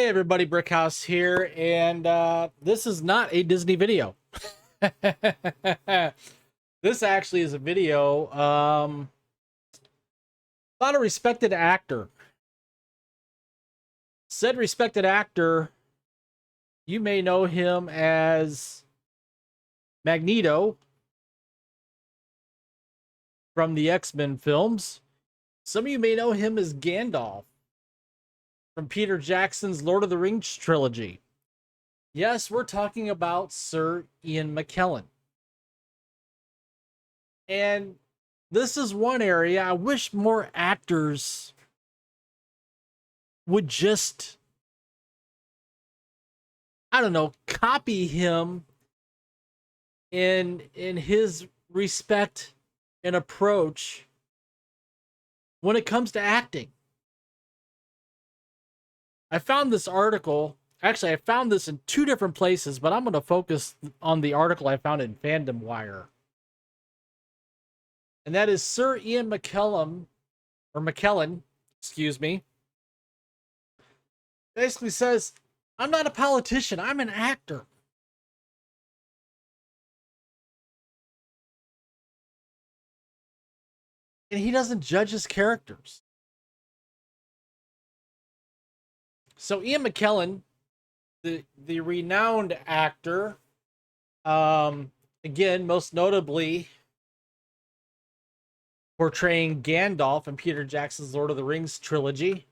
Hey everybody, Brickhouse here, and this is not a Disney video. This actually is a video about a respected actor. Said respected actor, you may know him as Magneto from the X-Men films. Some of you may know him as Gandalf from Peter Jackson's Lord of the Rings trilogy. Yes, we're talking about Sir Ian McKellen. And this is one area I wish more actors would just, I don't know, copy him in his respect and approach when it comes to acting. I found this article. Actually, I found this in two different places, but I'm going to focus on the article I found in Fandom Wire. And that is Sir Ian McKellen, excuse me, basically says, I'm not a politician, I'm an actor. And he doesn't judge his characters. So Ian McKellen, the renowned actor, again, most notably portraying Gandalf in Peter Jackson's Lord of the Rings trilogy,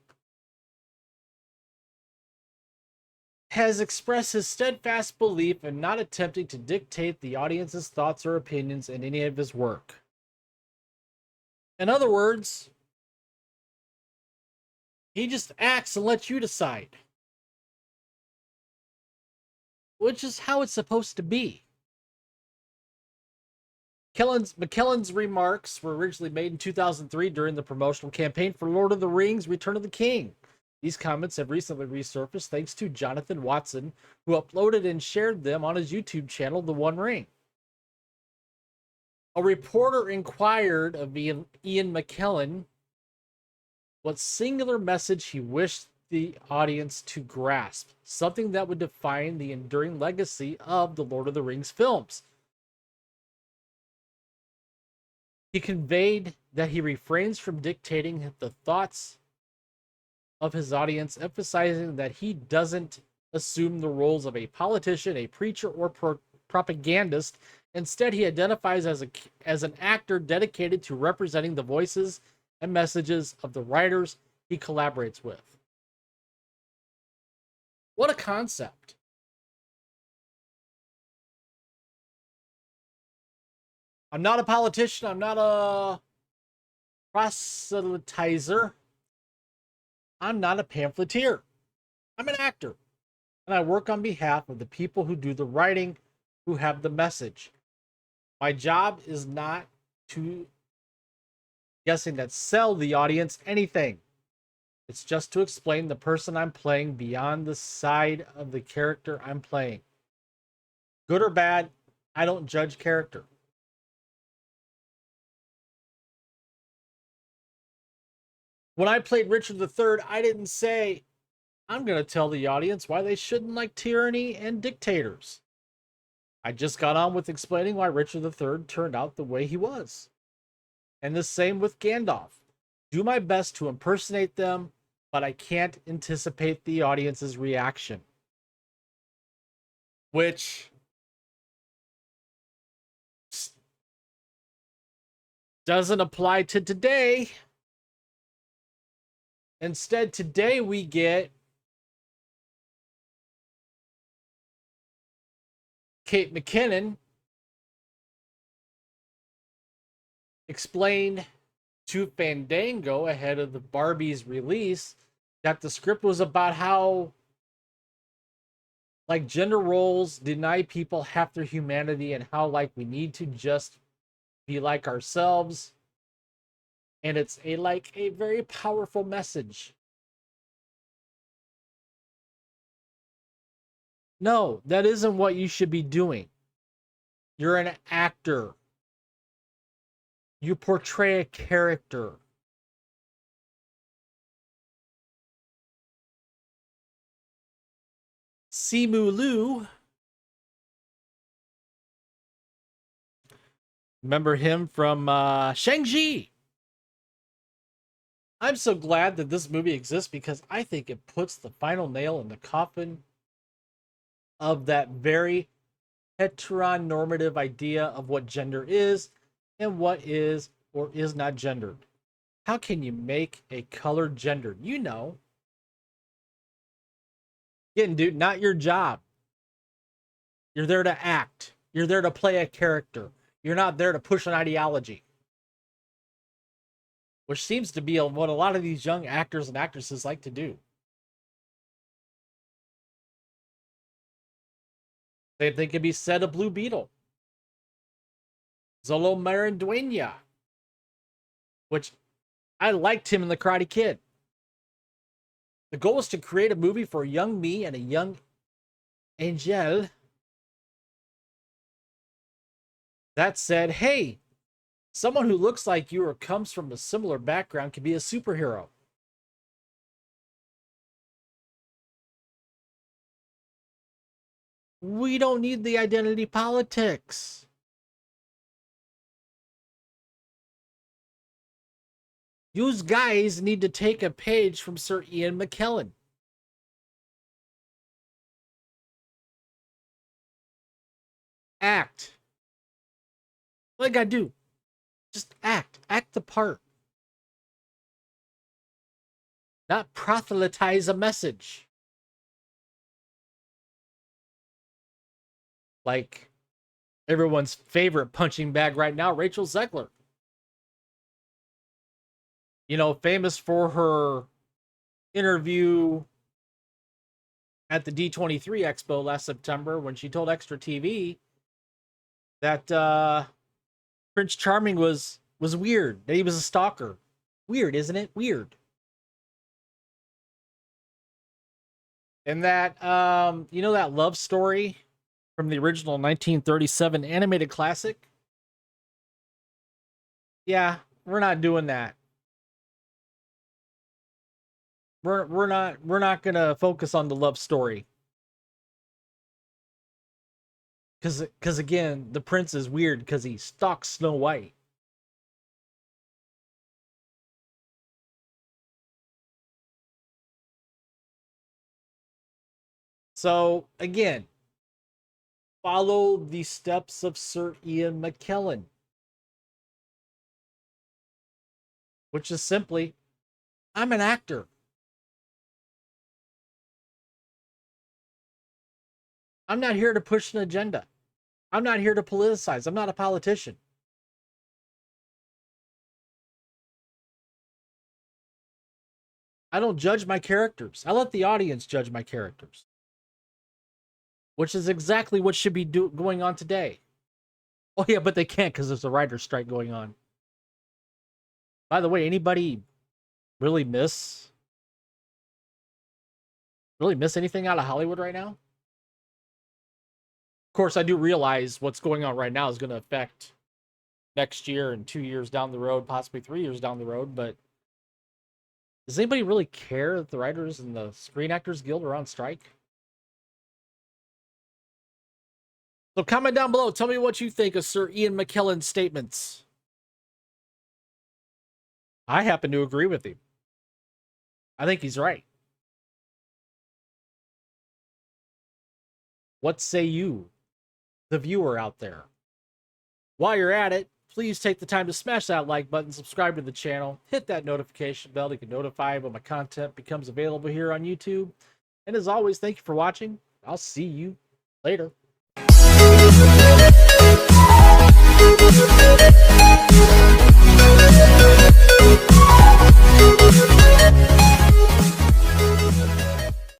has expressed his steadfast belief in not attempting to dictate the audience's thoughts or opinions in any of his work. In other words, he just acts and lets you decide, which is how it's supposed to be. McKellen's remarks were originally made in 2003 during the promotional campaign for Lord of the Rings: Return of the King. These comments have recently resurfaced thanks to Jonathan Watson, who uploaded and shared them on his YouTube channel, The One Ring. A reporter inquired of Ian McKellen what singular message he wished the audience to grasp, something that would define the enduring legacy of the Lord of the Rings films. He conveyed that he refrains from dictating the thoughts of his audience, emphasizing that he doesn't assume the roles of a politician, a preacher, or propagandist. Instead, he identifies as an actor dedicated to representing the voices and messages of the writers he collaborates with. What a concept. I'm not a politician. I'm not a proselytizer. I'm not a pamphleteer. I'm an actor. And I work on behalf of the people who do the writing, who have the message. My job is not to, guessing that, sell the audience anything. It's just to explain the person I'm playing beyond the side of the character I'm playing. Good or bad, I don't judge character. When I played Richard III, I didn't say, I'm going to tell the audience why they shouldn't like tyranny and dictators. I just got on with explaining why Richard III turned out the way he was. And the same with Gandalf. Do my best to impersonate them, but I can't anticipate the audience's reaction. Which doesn't apply to today. Instead, today we get Kate McKinnon explained to Fandango ahead of the Barbie's release that the script was about how, like, gender roles deny people half their humanity and how, like, we need to just be like ourselves. And it's a very powerful message. No, that isn't what you should be doing. You're an actor. You portray a character. Simu Liu. Remember him from Shang-Chi. I'm so glad that this movie exists because I think it puts the final nail in the coffin of that very heteronormative idea of what gender is and what is or is not gendered. How can you make a color gendered? You know. Again, dude, not your job. You're there to act. You're there to play a character. You're not there to push an ideology. Which seems to be what a lot of these young actors and actresses like to do. Same thing can be said of Blue Beetle. Zolo Maranduena. Which I liked him in The Karate Kid. The goal is to create a movie for a young me and a young Angel. That said, hey, someone who looks like you or comes from a similar background can be a superhero. We don't need the identity politics. You guys need to take a page from Sir Ian McKellen. Act. What I gotta do? Just act. Act the part. Not proselytize a message. Like everyone's favorite punching bag right now, Rachel Zegler. You know, famous for her interview at the D23 Expo last September when she told Extra TV that Prince Charming was weird, that he was a stalker. Weird, isn't it? Weird. And that, you know that love story from the original 1937 animated classic? Yeah, we're not doing that. We're not gonna focus on the love story. Cause again, the prince is weird because he stalks Snow White. So again, follow the steps of Sir Ian McKellen, which is simply, I'm an actor. I'm not here to push an agenda. I'm not here to politicize. I'm not a politician. I don't judge my characters. I let the audience judge my characters, which is exactly what should be going on today. Oh yeah, but they can't because there's a writer's strike going on. By the way, anybody really miss anything out of Hollywood right now? Of course, I do realize what's going on right now is going to affect next year and 2 years down the road, possibly 3 years down the road, but does anybody really care that the writers and the Screen Actors Guild are on strike? So comment down below. Tell me what you think of Sir Ian McKellen's statements. I happen to agree with him. I think he's right. What say you, the viewer out there? While you're at it, please take the time to smash that like button, subscribe to the channel, hit that notification bell to get notified when my content becomes available here on YouTube. And as always, thank you for watching. I'll see you later.